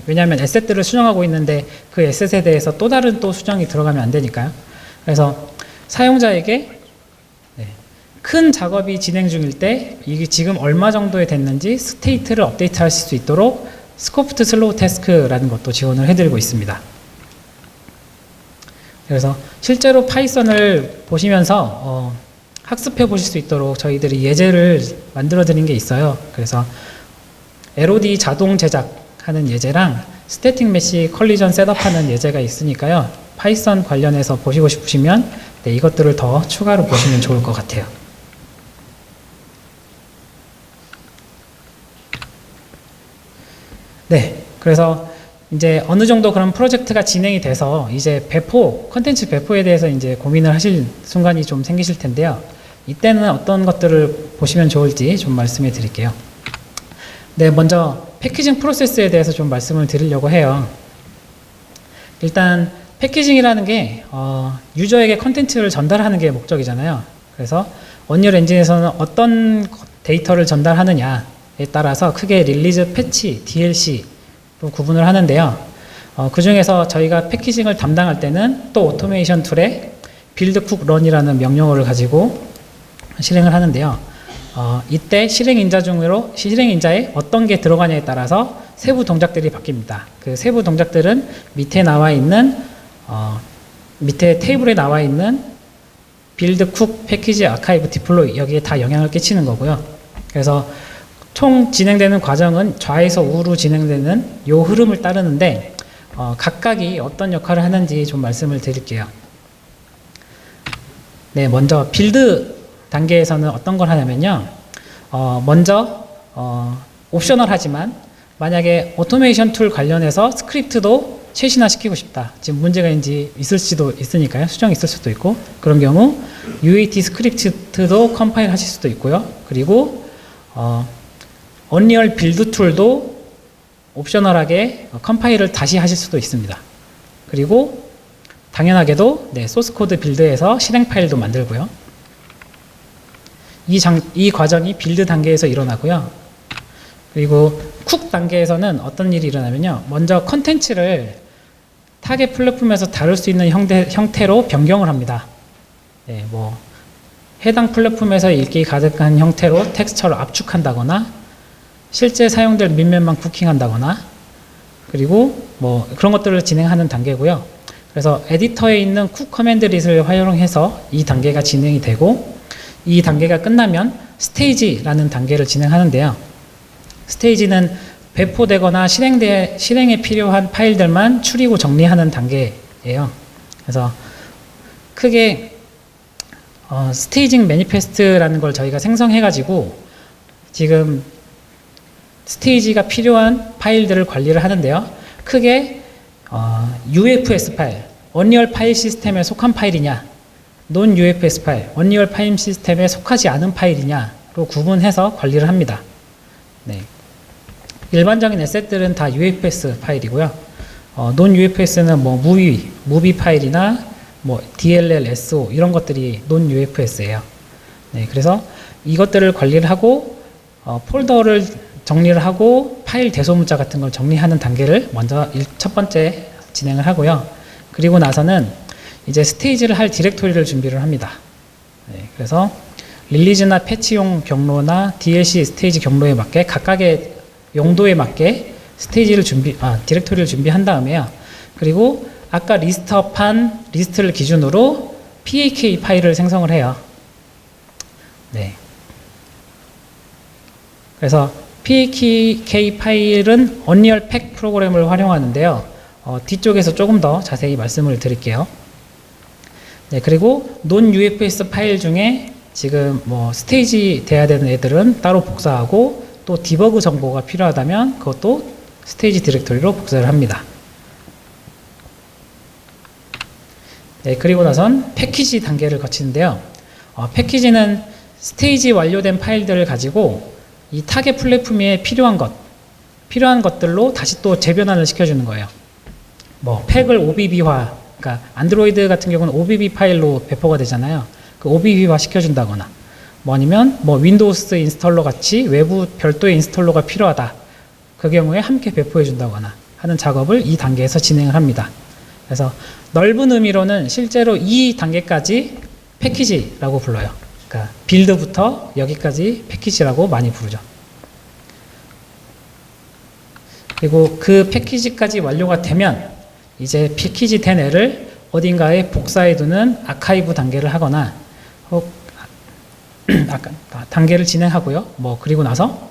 왜냐하면 에셋들을 수정하고 있는데 그 에셋에 대해서 또 다른 수정이 들어가면 안 되니까요. 그래서 사용자에게 큰 작업이 진행 중일 때 이게 지금 얼마 정도에 됐는지 스테이트를 업데이트 하실 수 있도록 스코프트 슬로우 태스크라는 것도 지원을 해드리고 있습니다. 그래서 실제로 파이썬을 보시면서 학습해 보실 수 있도록 저희들이 예제를 만들어 드린 게 있어요. 그래서 LOD 자동 제작하는 예제랑 스태틱 메시 컬리전 셋업하는 예제가 있으니까요. 파이썬 관련해서 보시고 싶으시면 이것들을 더 추가로 보시면 좋을 것 같아요. 그래서 이제 어느 정도 그런 프로젝트가 진행이 돼서 이제 컨텐츠 배포에 대해서 이제 고민을 하실 순간이 좀 생기실 텐데요. 이때는 어떤 것들을 보시면 좋을지 좀 말씀해 드릴게요. 먼저 패키징 프로세스에 대해서 좀 말씀을 드리려고 해요. 일단 패키징이라는 게 유저에게 컨텐츠를 전달하는 게 목적이잖아요. 그래서 언리얼 엔진에서는 어떤 데이터를 전달하느냐에 따라서 크게 릴리즈, 패치, DLC로 구분을 하는데요. 그 중에서 저희가 패키징을 담당할 때는 또 오토메이션 툴에 빌드 쿡 런이라는 명령어를 가지고 실행을 하는데요. 이때 실행 인자에 어떤 게 들어가냐에 따라서 세부 동작들이 바뀝니다. 그 세부 동작들은 밑에 테이블에 나와 있는 빌드 쿡 패키지 아카이브 디플로이 여기에 다 영향을 끼치는 거고요. 그래서 총 진행되는 과정은 좌에서 우로 진행되는 요 흐름을 따르는데 각각이 어떤 역할을 하는지 좀 말씀을 드릴게요. 먼저 빌드 단계에서는 어떤 걸 하냐면요. 먼저 옵셔널 하지만 만약에 오토메이션 툴 관련해서 스크립트도 최신화시키고 싶다. 지금 문제가 있을 수도 있으니까요. 수정이 있을 수도 있고 그런 경우 UAT 스크립트도 컴파일 하실 수도 있고요. 그리고 언리얼 빌드 툴도 옵셔널하게 컴파일을 다시 하실 수도 있습니다. 그리고 당연하게도 소스 코드 빌드에서 실행 파일도 만들고요. 이 과정이 빌드 단계에서 일어나고요. 그리고 쿡 단계에서는 어떤 일이 일어나면요. 먼저 컨텐츠를 타겟 플랫폼에서 다룰 수 있는 형태로 변경을 합니다. 해당 플랫폼에서 읽기 가득한 형태로 텍스처를 압축한다거나 실제 사용될 밑면만 쿠킹한다거나 그리고 그런 것들을 진행하는 단계고요. 그래서 에디터에 있는 쿡 커맨드 릿을 활용해서 이 단계가 진행이 되고 이 단계가 끝나면 스테이지라는 단계를 진행하는데요. 스테이지는 배포되거나 실행에 필요한 파일들만 추리고 정리하는 단계예요. 그래서 크게 스테이징 매니페스트라는 걸 저희가 생성해가지고 지금 스테이지가 필요한 파일들을 관리를 하는데요. 크게 UFS 파일, 원리얼 파일 시스템에 속한 파일이냐, 논 UFS 파일, 원리얼 파일 시스템에 속하지 않은 파일이냐로 구분해서 관리를 합니다. 네. 일반적인 에셋들은 다 UFS 파일이고요. 논 UFS는 뭐 무비 파일이나 뭐 DLL, SO 이런 것들이 논 UFS예요. 네, 그래서 이것들을 관리를 하고 폴더를 정리를 하고 파일 대소문자 같은 걸 정리하는 단계를 먼저 첫 번째 진행을 하고요. 그리고 나서는 이제 스테이지를 할 디렉토리를 준비를 합니다. 네, 그래서 릴리즈나 패치용 경로나 DLC 스테이지 경로에 맞게 각각의 용도에 맞게 디렉토리를 준비한 다음에요. 그리고 아까 리스트업한 리스트를 기준으로 PAK 파일을 생성을 해요. 네. 그래서 PAK 파일은 언리얼 팩 프로그램을 활용하는데요. 뒤쪽에서 조금 더 자세히 말씀을 드릴게요. 네, 그리고 논 UFS 파일 중에 지금 뭐 스테이지 돼야 되는 애들은 따로 복사하고 또 디버그 정보가 필요하다면 그것도 스테이지 디렉토리로 복사를 합니다. 네, 그리고 나선 패키지 단계를 거치는데요. 패키지는 스테이지 완료된 파일들을 가지고 이 타겟 플랫폼에 필요한 것들로 다시 또 재변환을 시켜주는 거예요. 뭐 팩을 OBB화, 그러니까 안드로이드 같은 경우는 OBB 파일로 배포가 되잖아요. 그 OBB화 시켜준다거나, 뭐 아니면 뭐 윈도우스 인스톨러 같이 외부 별도의 인스톨러가 필요하다. 그 경우에 함께 배포해준다거나 하는 작업을 이 단계에서 진행을 합니다. 그래서 넓은 의미로는 실제로 이 단계까지 패키지라고 불러요. 그러니까 빌드부터 여기까지 패키지라고 많이 부르죠. 그리고 그 패키지까지 완료가 되면 이제 패키지 된 애를 어딘가에 복사해 두는 아카이브 단계를 하거나 단계를 진행하고요. 뭐 그리고 나서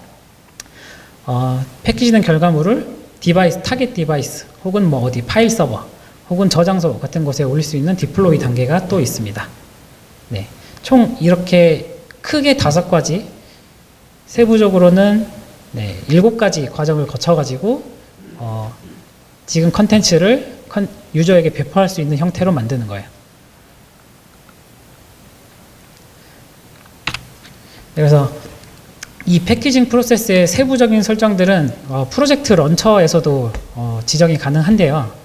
패키지된 결과물을 타겟 디바이스 혹은 뭐 어디 파일 서버 혹은 저장소 같은 곳에 올릴 수 있는 디플로이 단계가 또 있습니다. 네. 총 이렇게 크게 5가지, 세부적으로는 7가지 과정을 거쳐가지고 지금 컨텐츠를 유저에게 배포할 수 있는 형태로 만드는 거예요. 그래서 이 패키징 프로세스의 세부적인 설정들은 프로젝트 런처에서도 지정이 가능한데요.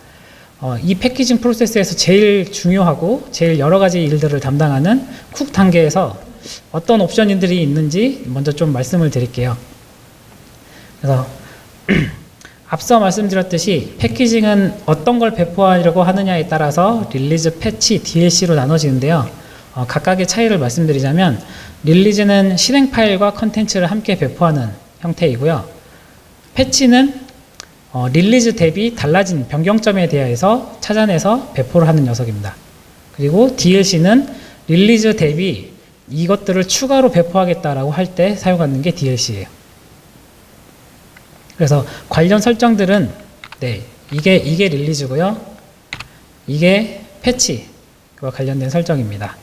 이 패키징 프로세스에서 제일 중요하고 제일 여러 가지 일들을 담당하는 쿡 단계에서 어떤 옵션들이 있는지 먼저 좀 말씀을 드릴게요. 그래서 앞서 말씀드렸듯이 패키징은 어떤 걸 배포하려고 하느냐에 따라서 릴리즈, 패치, DLC로 나눠지는데요. 각각의 차이를 말씀드리자면 릴리즈는 실행 파일과 컨텐츠를 함께 배포하는 형태이고요. 패치는 릴리즈 대비 달라진 변경점에 대해서 찾아내서 배포를 하는 녀석입니다. 그리고 DLC는 릴리즈 대비 이것들을 추가로 배포하겠다라고 할 때 사용하는 게 DLC예요. 그래서 관련 설정들은 이게 릴리즈고요. 이게 패치와 관련된 설정입니다.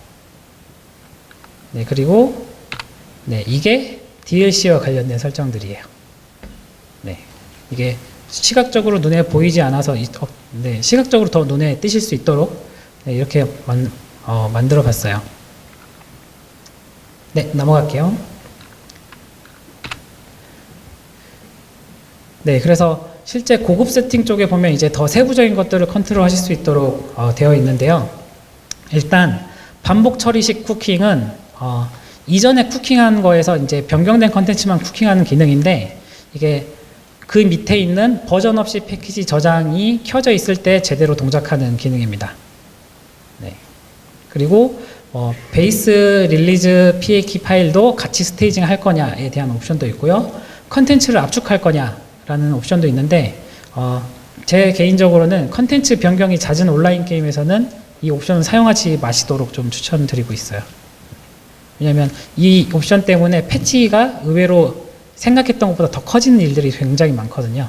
네, 그리고 이게 DLC와 관련된 설정들이에요. 네, 이게 시각적으로 눈에 보이지 않아서 시각적으로 더 눈에 띄실 수 있도록 이렇게 만들어 봤어요. 네, 넘어갈게요. 네, 그래서 실제 고급 세팅 쪽에 보면 이제 더 세부적인 것들을 컨트롤 하실 수 있도록 되어 있는데요. 일단 반복 처리식 쿠킹은 이전에 쿠킹한 거에서 이제 변경된 컨텐츠만 쿠킹하는 기능인데 이게 그 밑에 있는 버전 없이 패키지 저장이 켜져 있을 때 제대로 동작하는 기능입니다. 네. 그리고 베이스 릴리즈 PAK 파일도 같이 스테이징 할 거냐에 대한 옵션도 있고요. 컨텐츠를 압축할 거냐라는 옵션도 있는데 제 개인적으로는 컨텐츠 변경이 잦은 온라인 게임에서는 이 옵션을 사용하지 마시도록 좀 추천드리고 있어요. 왜냐하면 이 옵션 때문에 패치가 의외로 생각했던 것보다 더 커지는 일들이 굉장히 많거든요.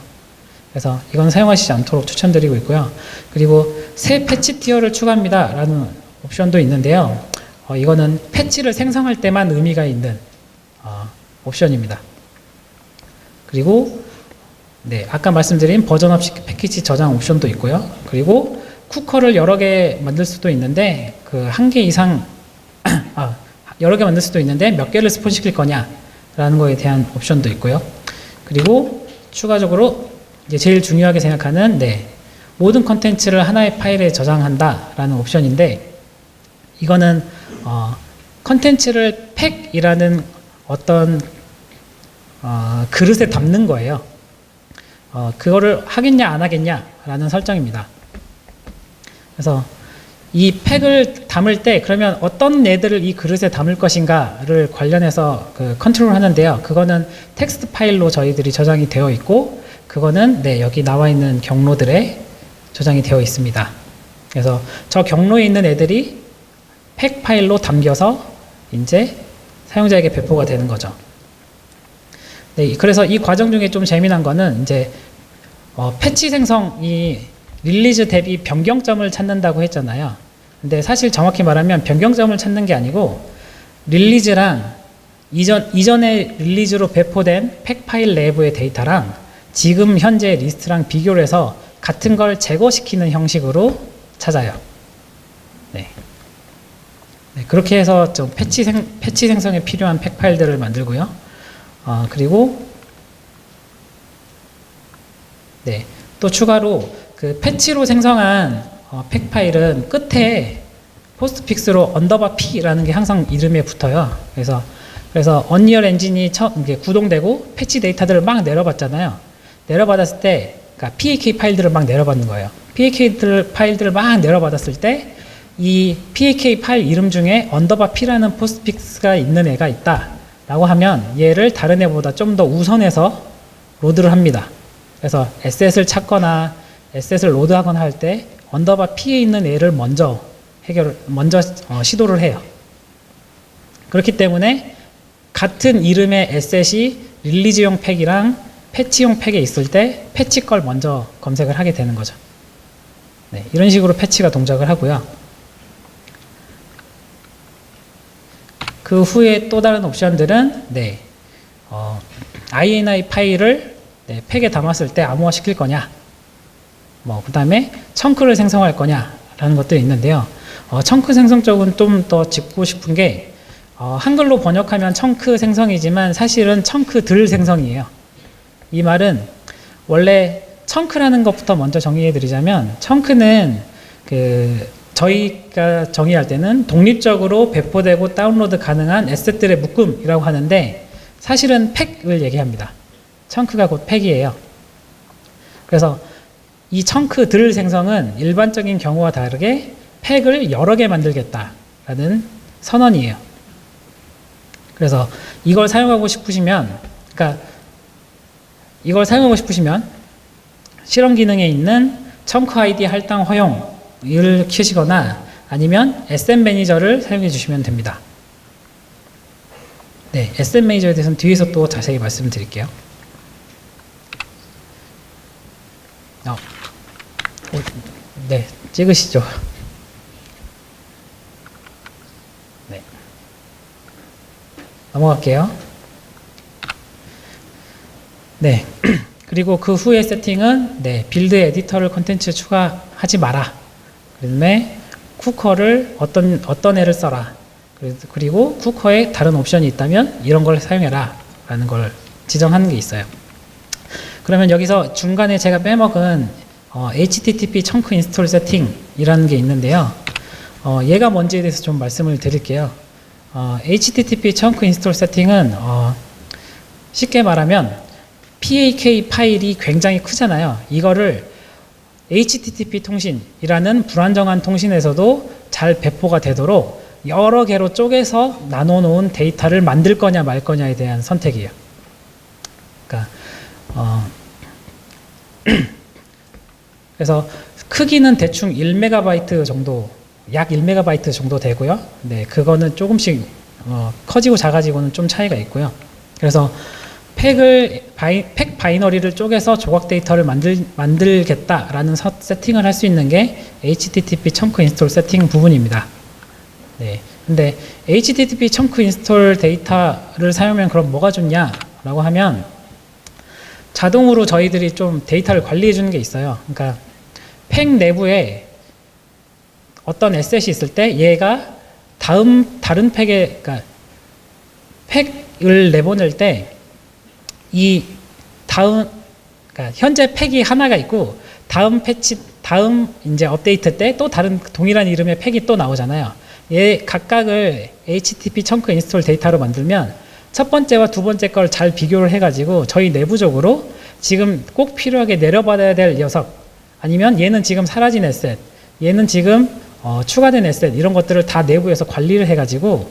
그래서 이건 사용하시지 않도록 추천드리고 있고요. 그리고 새 패치 티어를 추가합니다 라는 옵션도 있는데요. 이거는 패치를 생성할 때만 의미가 있는 옵션입니다. 그리고 네, 아까 말씀드린 버전업 패키지 저장 옵션도 있고요. 그리고 쿠커를 여러 개 만들 수도 있는데 그 한 개 이상 여러 개 만들 수도 있는데 몇 개를 스폰시킬 거냐라는 거에 대한 옵션도 있고요. 그리고 추가적으로 이제 제일 중요하게 생각하는 모든 컨텐츠를 하나의 파일에 저장한다라는 옵션인데 이거는 컨텐츠를 팩이라는 어떤 그릇에 담는 거예요. 그거를 하겠냐 안 하겠냐라는 설정입니다. 그래서 이 팩을 담을 때 그러면 어떤 애들을 이 그릇에 담을 것인가를 관련해서 컨트롤 하는데요. 그거는 텍스트 파일로 저희들이 저장이 되어 있고 그거는 여기 나와 있는 경로들에 저장이 되어 있습니다. 그래서 저 경로에 있는 애들이 팩 파일로 담겨서 이제 사용자에게 배포가 되는 거죠. 네, 그래서 이 과정 중에 좀 재미난 거는 이제 패치 생성이 릴리즈 대비 변경점을 찾는다고 했잖아요. 근데 사실 정확히 말하면 변경점을 찾는 게 아니고 릴리즈랑 이전에 릴리즈로 배포된 팩 파일 내부의 데이터랑 지금 현재 리스트랑 비교를 해서 같은 걸 제거시키는 형식으로 찾아요. 네. 네, 그렇게 해서 좀 패치 생성에 필요한 팩 파일들을 만들고요. 그리고 또 추가로 그 패치로 생성한 팩 파일은 끝에 포스트픽스로 언더바 P라는 게 항상 이름에 붙어요. 그래서 언리얼 엔진이 이제 구동되고 패치 데이터들을 막 내려봤잖아요. 내려받았을 때, 그러니까 PAK 파일들을 막 내려받는 거예요. PAK 파일들을 막 내려받았을 때, 이 PAK 파일 이름 중에 언더바 P라는 포스트픽스가 있는 애가 있다라고 하면 얘를 다른 애보다 좀 더 우선해서 로드를 합니다. 그래서 에셋을 찾거나 에셋을 로드하거나 할 때 언더바 P에 있는 애를 먼저 시도를 해요. 그렇기 때문에 같은 이름의 에셋이 릴리즈용 팩이랑 패치용 팩에 있을 때 패치 걸 먼저 검색을 하게 되는 거죠. 네, 이런 식으로 패치가 동작을 하고요. 그 후에 또 다른 옵션들은 INI 파일을 팩에 담았을 때 암호화 시킬 거냐, 그 다음에 청크를 생성할 거냐라는 것들이 있는데요. 청크 생성 쪽은 좀 더 짚고 싶은 게 한글로 번역하면 청크 생성이지만 사실은 청크들 생성이에요. 이 말은 원래 청크라는 것부터 먼저 정의해 드리자면 청크는 저희가 정의할 때는 독립적으로 배포되고 다운로드 가능한 에셋들의 묶음이라고 하는데 사실은 팩을 얘기합니다. 청크가 곧 팩이에요. 그래서 이 청크들 생성은 일반적인 경우와 다르게 팩을 여러 개 만들겠다라는 선언이에요. 그래서 이걸 사용하고 싶으시면 실험 기능에 있는 청크 아이디 할당 허용을 켜시거나 아니면 SM 매니저를 사용해 주시면 됩니다. 네, SM 매니저에 대해서는 뒤에서 또 자세히 말씀드릴게요. 네, 찍으시죠. 네. 넘어갈게요. 네. 그리고 그 후의 세팅은 빌드 에디터를 컨텐츠 추가하지 마라. 그 다음에 쿠커를 어떤 애를 써라. 그리고 쿠커에 다른 옵션이 있다면 이런 걸 사용해라 라는 걸 지정하는 게 있어요. 그러면 여기서 중간에 제가 빼먹은 HTTP 청크 인스톨 세팅이라는 게 있는데요. 얘가 뭔지에 대해서 좀 말씀을 드릴게요. HTTP 청크 인스톨 세팅은 쉽게 말하면 PAK 파일이 굉장히 크잖아요. 이거를 HTTP 통신이라는 불안정한 통신에서도 잘 배포가 되도록 여러 개로 쪼개서 나눠 놓은 데이터를 만들 거냐 말 거냐에 대한 선택이에요. 그러니까 그래서 크기는 대충 1MB 정도, 약 1MB 정도 되고요. 네, 그거는 조금씩 커지고 작아지고는 좀 차이가 있고요. 그래서 팩 바이너리를 쪼개서 조각 데이터를 만들겠다라는 세팅을 할 수 있는 게 HTTP 청크 인스톨 세팅 부분입니다. 네. 근데 HTTP 청크 인스톨 데이터를 사용하면 그럼 뭐가 좋냐라고 하면 자동으로 저희들이 좀 데이터를 관리해 주는 게 있어요. 그러니까 팩 내부에 어떤 에셋이 있을 때 얘가 다른 팩에, 그러니까 팩을 내보낼 때 이 그러니까 현재 팩이 하나가 있고 다음 이제 업데이트 때 또 다른 동일한 이름의 팩이 또 나오잖아요. 얘 각각을 HTTP 청크 인스톨 데이터로 만들면 첫 번째와 두 번째 걸 잘 비교를 해가지고 저희 내부적으로 지금 꼭 필요하게 내려받아야 될 녀석, 아니면 얘는 지금 사라진 에셋, 얘는 지금 추가된 에셋, 이런 것들을 다 내부에서 관리를 해가지고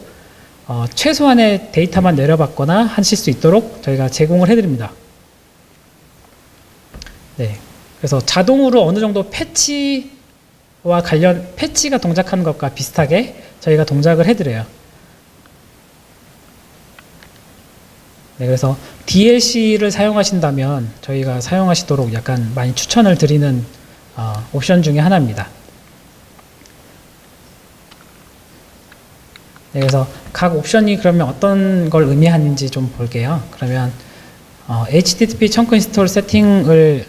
최소한의 데이터만 내려받거나 하실 수 있도록 저희가 제공을 해드립니다. 네. 그래서 자동으로 어느 정도 패치와 패치가 동작하는 것과 비슷하게 저희가 동작을 해드려요. 네, 그래서 DLC를 사용하신다면 저희가 사용하시도록 약간 많이 추천을 드리는 옵션 중에 하나입니다. 네, 그래서 각 옵션이 그러면 어떤 걸 의미하는지 좀 볼게요. 그러면 HTTP 청크 인스톨 세팅을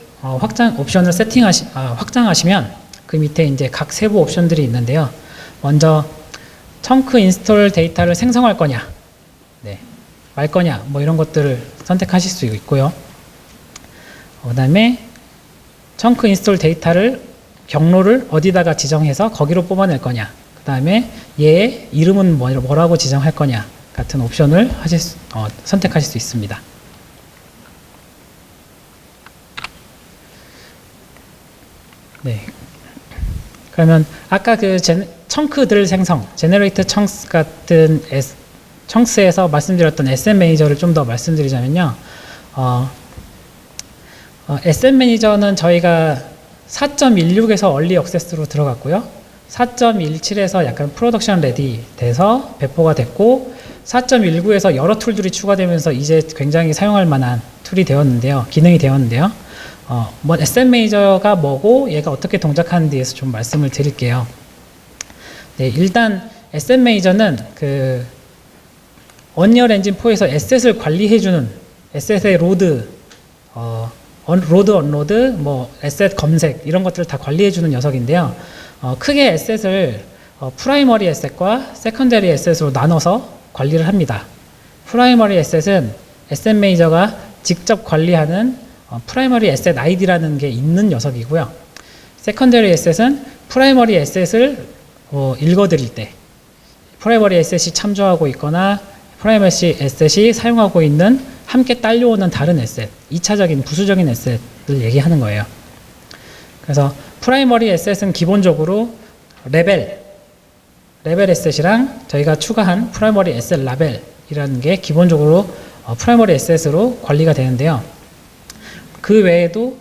옵션을 확장하시면 그 밑에 이제 각 세부 옵션들이 있는데요. 먼저 청크 인스톨 데이터를 생성할 거냐, 네, 말 거냐, 뭐 이런 것들을 선택하실 수 있고요. 그 다음에 청크 인스톨 데이터를 경로를 어디다가 지정해서 거기로 뽑아낼 거냐, 그 다음에 얘의 이름은 뭐라고 지정할 거냐 같은 옵션을 선택하실 수 있습니다. 네. 그러면 아까 그 청크들 생성, 제너레이트 청스 같은 청스에서 말씀드렸던 SM 매니저를 좀 더 말씀드리자면요. SM 매니저는 저희가 4.16에서 얼리 액세스로 들어갔고요. 4.17에서 약간 프로덕션 레디 돼서 배포가 됐고 4.19에서 여러 툴들이 추가되면서 이제 굉장히 사용할 만한 툴이 되었는데요. 기능이 되었는데요. SM 매니저가 뭐고 얘가 어떻게 동작하는 데에서 좀 말씀을 드릴게요. 네, 일단 SM 매니저는 그 언리얼 엔진 4에서 에셋을 관리해주는 에셋의 로드, 언로드, 뭐 에셋 검색 이런 것들을 다 관리해주는 녀석인데요. 크게 에셋을 프라이머리 에셋과 세컨더리 에셋으로 나눠서 관리를 합니다. 프라이머리 에셋은 SM 매니저가 직접 관리하는 프라이머리 에셋 아이디라는 게 있는 녀석이고요. 세컨더리 에셋은 프라이머리 에셋을 읽어드릴 때 프라이머리 에셋이 참조하고 있거나 프라이머리 에셋이 사용하고 있는 함께 딸려오는 다른 에셋, 2차적인 부수적인 에셋을 얘기하는 거예요. 그래서 프라이머리 에셋은 기본적으로 레벨 에셋이랑 저희가 추가한 프라이머리 에셋 라벨이라는 게 기본적으로 프라이머리 에셋으로 관리가 되는데요. 그 외에도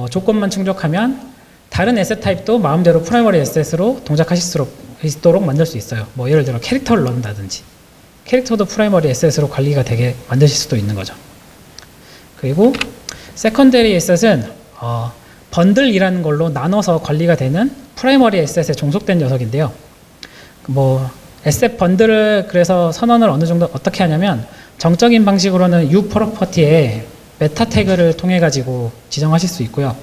조건만 충족하면 다른 에셋 타입도 마음대로 프라이머리 에셋으로 동작하실 수 있도록 만들 수 있어요. 뭐 예를 들어 캐릭터를 넣는다든지 캐릭터도 프라이머리 에셋으로 관리가 되게 만드실 수도 있는 거죠. 그리고 세컨더리 에셋은 번들이라는 걸로 나눠서 관리가 되는 프라이머리 에셋에 종속된 녀석인데요. 뭐 에셋 번들을 그래서 선언을 어느 정도 어떻게 하냐면 정적인 방식으로는 U 프로퍼티에 메타 태그를 통해 가지고 지정하실 수 있고요.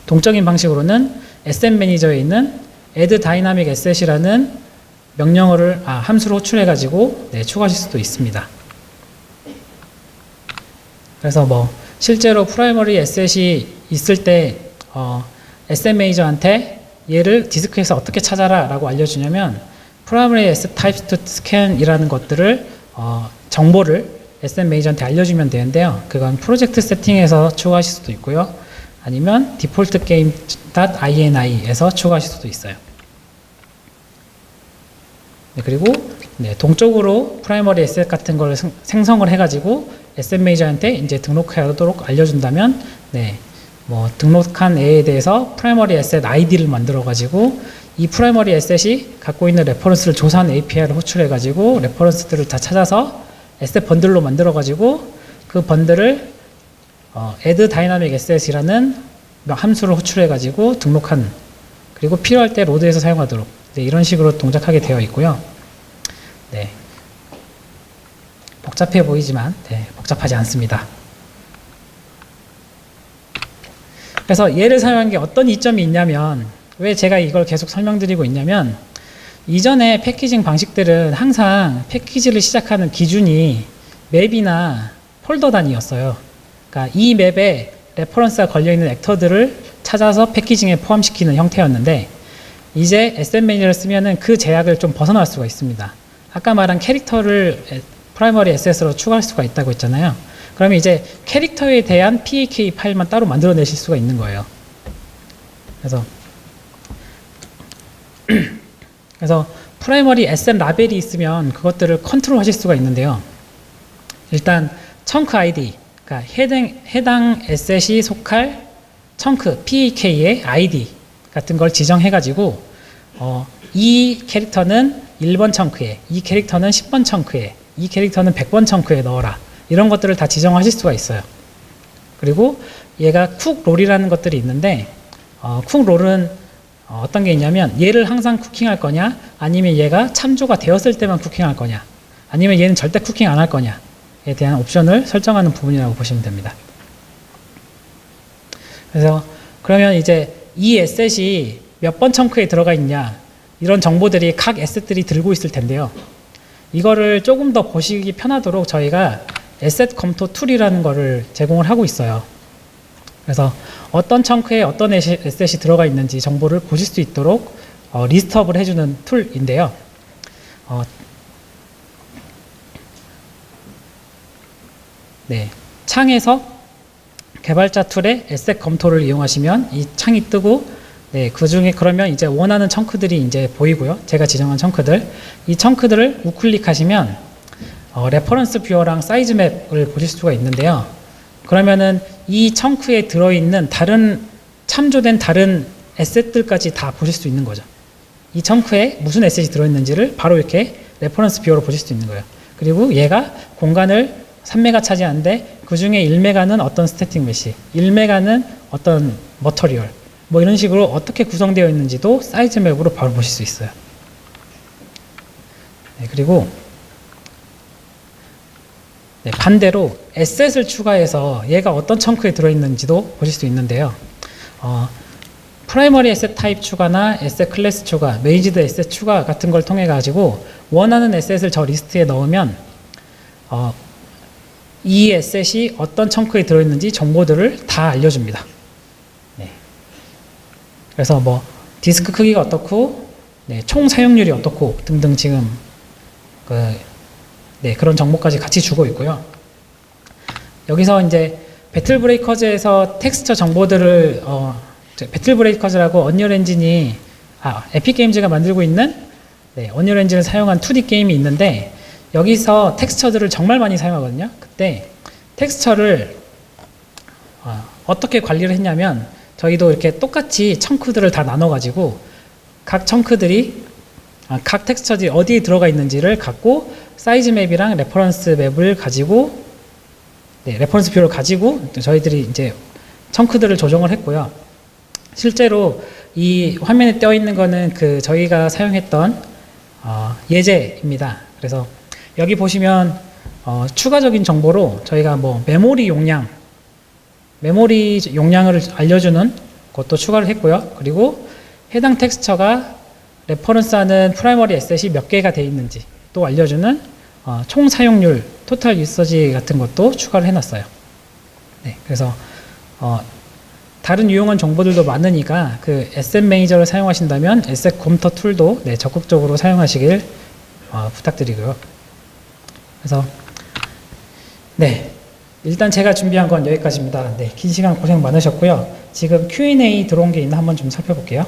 동적인 방식으로는 SM 매니저에 있는 add dynamic asset이라는 명령어를 함수로 호출해 가지고 추가하실 수도 있습니다. 그래서 뭐 실제로 프라이머리 에셋이 있을 때 SM 매니저한테 얘를 디스크에서 어떻게 찾아라 라고 알려주냐면 프라이머리 에셋 타입 투 스캔이라는 것들을 정보를 SM 매니저한테 알려주면 되는데요. 그건 프로젝트 세팅에서 추가하실 수도 있고요. 아니면 디폴트 게임.ini에서 추가하실 수도 있어요. 네, 그리고 동적으로 프라이머리 에셋 같은 걸 생성을 해가지고 SM 매니저한테 이제 등록하도록 알려준다면, 뭐 등록한 애에 대해서 프라이머리 에셋 아이디를 만들어가지고 이 프라이머리 에셋이 갖고 있는 레퍼런스를 조사하는 API를 호출해가지고 레퍼런스들을 다 찾아서 에셋 번들로 만들어가지고 그 번들을 add dynamic asset이라는 함수를 호출해가지고 등록한, 그리고 필요할 때 로드에서 사용하도록 네, 이런 식으로 동작하게 되어 있고요. 네, 복잡해 보이지만 네, 복잡하지 않습니다. 그래서 얘를 사용한 게 어떤 이점이 있냐면, 왜 제가 이걸 계속 설명드리고 있냐면, 이전에 패키징 방식들은 항상 패키지를 시작하는 기준이 맵이나 폴더 단위였어요. 그러니까 이 맵에 레퍼런스가 걸려있는 액터들을 찾아서 패키징에 포함시키는 형태였는데, 이제 SM 매니저를 쓰면은 그 제약을 좀 벗어날 수가 있습니다. 아까 말한 캐릭터를 프라이머리 SS로 추가할 수가 있다고 했잖아요. 그러면 이제 캐릭터에 대한 PAK 파일만 따로 만들어내실 수가 있는 거예요. 그래서 프라이머리 SM 라벨이 있으면 그것들을 컨트롤 하실 수가 있는데요. 일단 청크 ID, 그러니까 해당 에셋이 속할 청크 PAK의 ID 같은 걸 지정해 가지고 이 캐릭터는 1번 청크에, 이 캐릭터는 10번 청크에, 이 캐릭터는 100번 청크에 넣어라, 이런 것들을 다 지정하실 수가 있어요. 그리고 얘가 쿡 롤이라는 것들이 있는데, 쿡 롤은 어떤 게 있냐면, 얘를 항상 쿠킹할 거냐, 아니면 얘가 참조가 되었을 때만 쿠킹할 거냐, 아니면 얘는 절대 쿠킹 안 할 거냐에 대한 옵션을 설정하는 부분이라고 보시면 됩니다. 그래서 그러면 이제 이 에셋이 몇 번 청크에 들어가 있냐, 이런 정보들이 각 에셋들이 들고 있을 텐데요. 이거를 조금 더 보시기 편하도록 저희가 에셋 검토 툴이라는 거를 제공을 하고 있어요. 그래서 어떤 청크에 어떤 에셋이 들어가 있는지 정보를 보실 수 있도록 리스트업을 해주는 툴인데요. 네, 창에서 개발자 툴의 에셋 검토를 이용하시면 이 창이 뜨고, 네, 그 중에 그러면 이제 원하는 청크들이 이제 보이고요. 제가 지정한 청크들, 이 청크들을 우클릭하시면 레퍼런스 뷰어랑 사이즈 맵을 보실 수가 있는데요. 그러면은 이 청크에 들어있는 다른 참조된 다른 에셋들까지 다 보실 수 있는 거죠. 이 청크에 무슨 에셋이 들어있는지를 바로 이렇게 레퍼런스 뷰어로 보실 수 있는 거예요. 그리고 얘가 공간을 3메가 차지하는데 그 중에 1메가는 어떤 스태틱 메시, 1메가는 어떤 머터리얼, 뭐 이런 식으로 어떻게 구성되어 있는지도 사이즈 맵으로 바로 보실 수 있어요. 네, 그리고 네, 반대로 에셋을 추가해서 얘가 어떤 청크에 들어있는지도 보실 수 있는데요. 프라이머리 에셋 타입 추가나 에셋 클래스 추가, 메이지드 에셋 추가 같은 걸 통해 가지고 원하는 에셋을 저 리스트에 넣으면 이 에셋이 어떤 청크에 들어있는지 정보들을 다 알려줍니다. 네. 그래서 뭐 디스크 크기가 어떻고, 네, 총 사용률이 어떻고 등등 지금 네, 그런 정보까지 같이 주고 있고요. 여기서 이제 배틀 브레이커즈에서 텍스처 정보들을 배틀 브레이커즈라고 언리얼 엔진이 에픽 게임즈가 만들고 있는, 네, 언리얼 엔진을 사용한 2D 게임이 있는데, 여기서 텍스처들을 정말 많이 사용하거든요. 그때 텍스처를 어떻게 관리를 했냐면, 저희도 이렇게 똑같이 청크들을 다 나눠 가지고 각 청크들이 각 텍스처들이 어디에 들어가 있는지를 갖고 사이즈 맵이랑 레퍼런스 맵을 가지고, 네, 레퍼런스 뷰를 가지고 저희들이 이제 청크들을 조정을 했고요. 실제로 이 화면에 띄어 있는 거는 저희가 사용했던 예제입니다. 그래서 여기 보시면 추가적인 정보로 저희가 뭐 메모리 용량을 알려주는 것도 추가를 했고요. 그리고 해당 텍스처가 레퍼런스하는 프라이머리 에셋이 몇 개가 되어 있는지 또 알려주는 총 사용률, 토탈 유서지 같은 것도 추가를 해놨어요. 네, 그래서 다른 유용한 정보들도 많으니까 그 SM 매니저를 사용하신다면 에셋 검토 툴도, 네, 적극적으로 사용하시길 부탁드리고요. 그래서 네, 일단 제가 준비한 건 여기까지입니다. 네, 긴 시간 고생 많으셨고요. 지금 Q&A 들어온 게 있나 한번 좀 살펴볼게요.